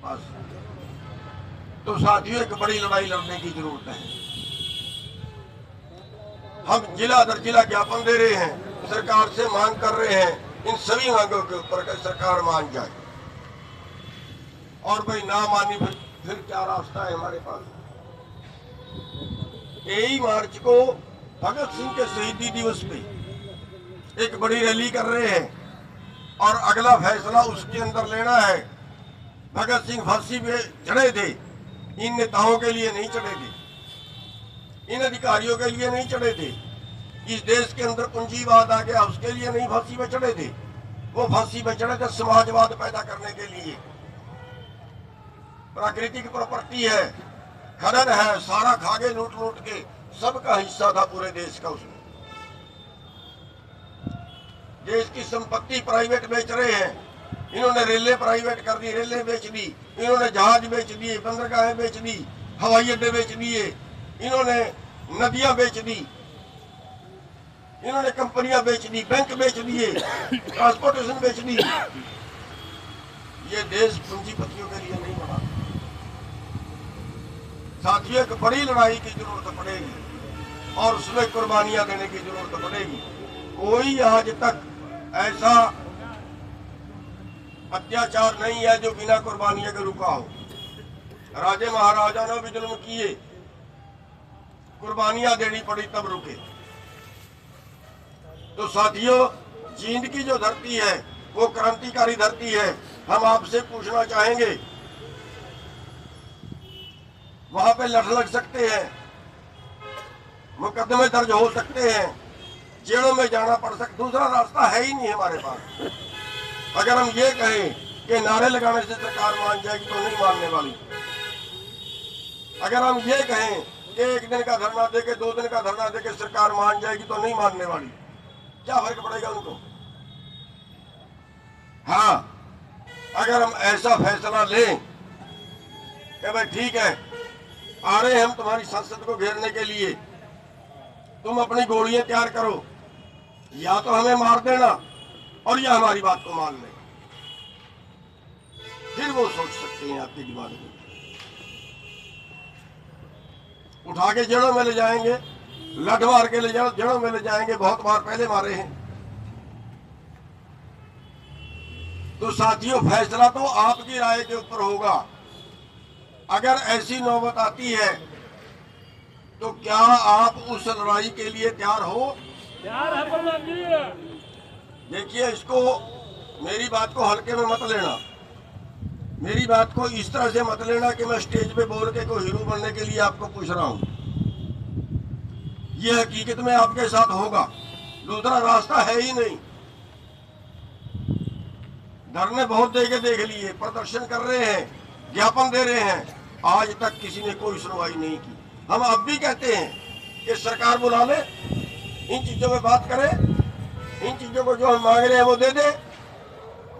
पास। तो साथियों, एक बड़ी लड़ाई लड़ने की जरूरत है। हम जिला दर जिला ज्ञापन दे रहे हैं, सरकार से मांग कर रहे हैं, इन सभी मांगों के ऊपर सरकार मान जाए। और भाई ना मानी फिर क्या रास्ता है हमारे पास। 23 मार्च को भगत सिंह के शहीदी दिवस पे एक बड़ी रैली कर रहे हैं और अगला फैसला उसके अंदर लेना है। भगत सिंह फांसी पे चढ़े थे, इन नेताओं के लिए नहीं चढ़े थे, इन अधिकारियों के लिए नहीं चढ़े थे। इस देश के अंदर पूंजीवाद आ गया, उसके लिए नहीं फांसी पे चढ़े थे। वो फांसी पे चढ़े थे समाजवाद पैदा करने के लिए। प्राकृतिक प्रॉपर्टी है, खनन है, सारा खागे लूट लूट के, सबका हिस्सा था पूरे देश का उसमें। देश की संपत्ति प्राइवेट बेच रहे हैं। इन्होंने रेलें प्राइवेट कर दी, रेलें बेच दी, इन्होंने जहाज बेच दिए, बंदरगाहें बेच दी, हवाई अड्डे बेच दिए, इन्होंने नदियां बेच दी, इन्होंने कंपनियां बेच दी, बैंक बेच दिए, ट्रांसपोर्टेशन बेच दी। ये देश पूंजीपतियों के लिए नहीं बना। साथियों, एक बड़ी लड़ाई की जरूरत पड़ेगी और उसमें कुर्बानियां देने की जरूरत पड़ेगी। कोई आज तक ऐसा अत्याचार नहीं है जो बिना कुर्बानियों के रुका हो। राजे महाराजा ने भी जुल्म किए, कुर्बानियां देनी पड़ी तब रुके। तो साथियों, जींद की जो धरती है वो क्रांतिकारी धरती है। हम आपसे पूछना चाहेंगे, वहां पे लड़ लग सकते हैं, मुकदमे दर्ज हो सकते हैं, जेलों में जाना पड़ सकता, दूसरा रास्ता है ही नहीं हमारे पास। अगर हम ये कहें कि नारे लगाने से सरकार मान जाएगी तो नहीं मानने वाली। अगर हम ये कहें कि 1 दिन का धरना देके 2 दिन का धरना देके सरकार मान जाएगी तो नहीं मानने वाली। क्या फर्क पड़ेगा उनको? हाँ, अगर हम ऐसा फैसला लें कि भाई ठीक है, आ रहे हम तुम्हारी संसद को घेरने के लिए, तुम अपनी गोलियां तैयार करो, या तो हमें मार देना और या हमारी बात को मान ले, फिर वो सोच सकते हैं आपके दिमाग में। उठा के जड़ों में ले जाएंगे, लठ मार के ले जाओ, जड़ों में ले जाएंगे, बहुत बार पहले मारे हैं। तो साथियों, फैसला तो आपकी राय के ऊपर होगा। अगर ऐसी नौबत आती है तो क्या आप उस लड़ाई के लिए तैयार हो? तैयार है प्रधान जी। देखिए, इसको, मेरी बात को हल्के में मत लेना, मेरी बात को इस तरह से मत लेना कि मैं स्टेज पे बोल के कोई हीरो बनने के लिए आपको पूछ रहा हूं। यह हकीकत में आपके साथ होगा, दूसरा रास्ता है ही नहीं। धरने बहुत देके देख लिए, प्रदर्शन कर रहे हैं, ज्ञापन दे रहे हैं, आज तक किसी ने कोई सुनवाई नहीं की। हम अब भी कहते हैं कि सरकार बुला ले, इन चीजों में बात करे, इन चीजों को जो हम मांग रहे हैं वो दे दे।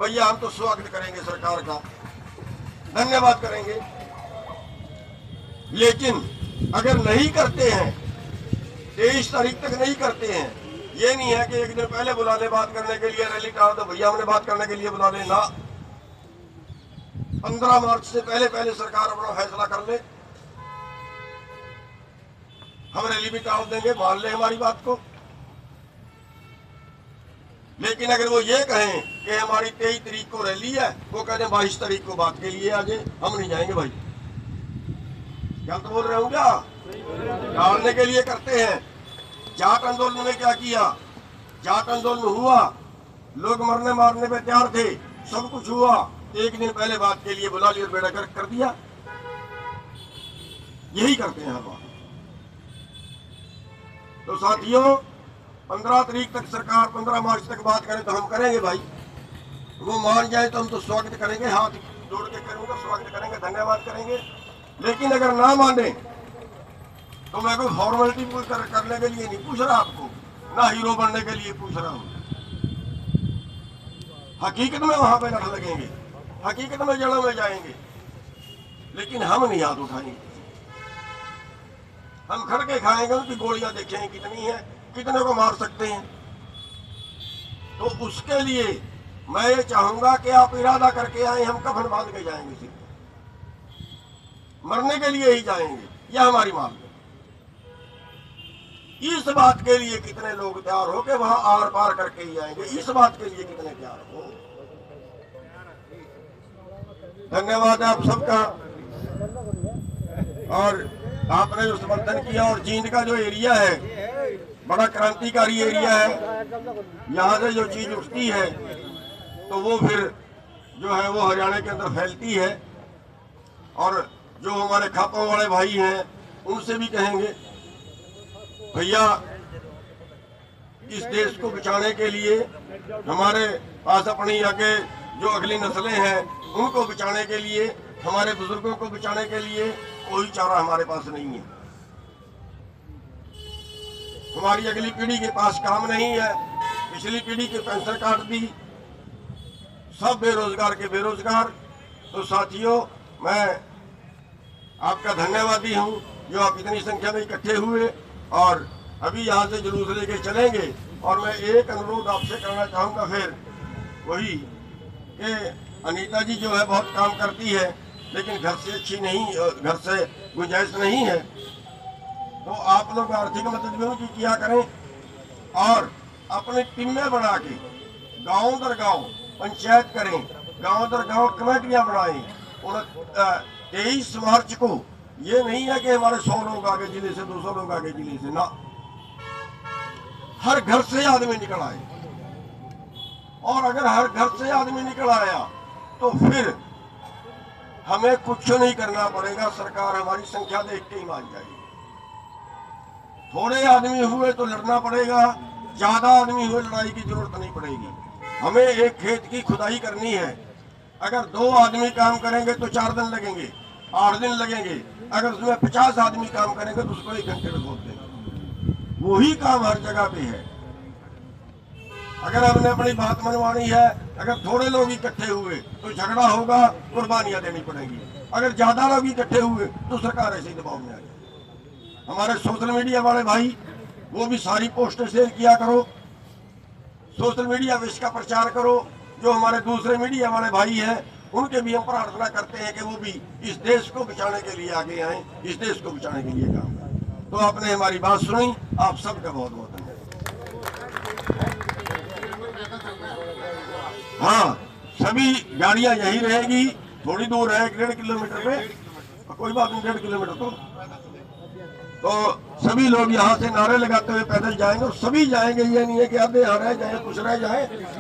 भैया, हम तो स्वागत करेंगे सरकार का, धन्यवाद करेंगे। लेकिन अगर नहीं करते हैं, 23 तारीख तक नहीं करते हैं, ये नहीं है कि 1 दिन पहले बुला ले बात करने के लिए, रैली टाल दो, भैया हमने बात करने के लिए बुला ले ना। 15 मार्च से पहले पहले सरकार अपना फैसला कर ले, हम रैली भी टाल देंगे, मान ले हमारी बात को। लेकिन अगर वो ये कहें कि हमारी 23 तारीख को रैली है, वो कहते 22 तारीख को बात के लिए आ जाए, हम नहीं जाएंगे भाई। क्या तो बोल रहे हो? क्या टालने के लिए करते हैं? जाट आंदोलन में क्या किया? जाट आंदोलन हुआ, लोग मरने मारने पे तैयार थे, सब कुछ हुआ, 1 दिन पहले बात के लिए बुला लिया, बेड़ा गर्क कर दिया। यही करते हैं हम। तो साथियों, 15 तारीख तक सरकार 15 मार्च तक बात करे तो हम करेंगे भाई। वो मान जाए तो हम तो स्वागत करेंगे, हाथ जोड़ के करूंगा, स्वागत करेंगे, धन्यवाद करेंगे। लेकिन अगर ना माने तो मैं कोई फॉर्मेलिटी करने के लिए नहीं पूछ रहा आपको, ना हीरो बनने के लिए पूछ रहा हूँ। हकीकत में वहां पे लड़ लगेंगे, हकीकत में जड़ों में जाएंगे, लेकिन हम नहीं हाथ उठाएंगे। हम खड़ के खाएंगे, उनकी गोलियां देखेंगे कितनी है, कितने को मार सकते हैं। तो उसके लिए मैं ये चाहूंगा कि आप इरादा करके आए, हम कफन बांध के जाएंगे सिर्फ। मरने के लिए ही जाएंगे, यह हमारी मांग है। इस बात के लिए कितने लोग तैयार हो के वहां आर पार करके ही आएंगे, इस बात के लिए कितने तैयार हो। धन्यवाद आप सबका। और आपने जो समर्थन किया, और जींद का जो एरिया है बड़ा क्रांतिकारी एरिया है। यहाँ से जो चीज उठती है तो वो फिर जो है वो हरियाणा के अंदर फैलती है। और जो हमारे खापों वाले भाई हैं उनसे भी कहेंगे, भैया इस देश को बचाने के लिए हमारे पास अपनी आगे जो अगली नस्लें हैं उनको बचाने के लिए, हमारे बुजुर्गों को बचाने के लिए कोई चारा हमारे पास नहीं है। हमारी अगली पीढ़ी के पास काम नहीं है। पिछली पीढ़ी के पेंशन काट दी, सब बेरोजगार के बेरोजगार। तो साथियों, मैं आपका धन्यवादी हूं जो आप इतनी संख्या में इकट्ठे हुए और अभी यहाँ से जुलूस लेके चलेंगे। और मैं एक अनुरोध आपसे करना चाहूँगा फिर वही कि अनीता जी जो है बहुत काम करती है लेकिन घर से अच्छी नहीं, घर से गुंजाइश नहीं है, तो आप लोग आर्थिक मदद भी उनकी किया करें और अपनी टीमें बना के गाँव दर गाँव पंचायत करें, गाँव दर गाँव कमेटियाँ बनाएं। 23 मार्च को ये नहीं है कि हमारे 100 लोग आगे जिले से, 200 लोग आगे जिले से, ना, हर घर से आदमी निकल आए। और अगर हर घर से आदमी निकल आया तो फिर हमें कुछ नहीं करना पड़ेगा, सरकार हमारी संख्या देख के ही मान जाएगी। थोड़े आदमी हुए तो लड़ना पड़ेगा, ज्यादा आदमी हुए लड़ाई की जरूरत नहीं पड़ेगी। हमें एक खेत की खुदाई करनी है, अगर 2 आदमी काम करेंगे तो 4 दिन लगेंगे, 8 दिन लगेंगे। अगर उसमें 50 आदमी काम करेंगे तो उसको 1 घंटे में खोद देंगे। वही काम हर जगह पे है। अगर हमने अपनी बात मनवानी है, अगर थोड़े लोग इकट्ठे हुए तो झगड़ा होगा, कुर्बानियां देनी पड़ेगी। अगर ज्यादा लोग इकट्ठे हुए तो सरकार ऐसे ही दबाव में आ जाएगी। हमारे सोशल मीडिया वाले भाई, वो भी सारी पोस्टें शेयर किया करो, सोशल मीडिया पे इसका प्रचार करो। जो हमारे दूसरे मीडिया वाले भाई हैं उनके भी हम प्रार्थना करते हैं कि वो भी इस देश को बचाने के लिए आगे आए, इस देश को बचाने के लिए काम करें। तो आपने हमारी बात सुनी, आप सबका बहुत बहुत धन्यवाद। हाँ, सभी गाड़ियां यहीं रहेगी, थोड़ी दूर है, 1.5 किलोमीटर पे, कोई बात नहीं, 1.5 किलोमीटर तो सभी लोग यहाँ से नारे लगाते हुए पैदल जाएंगे और सभी जाएंगे। ये नहीं है कि आधे यहाँ रह जाए, कुछ रह जाए।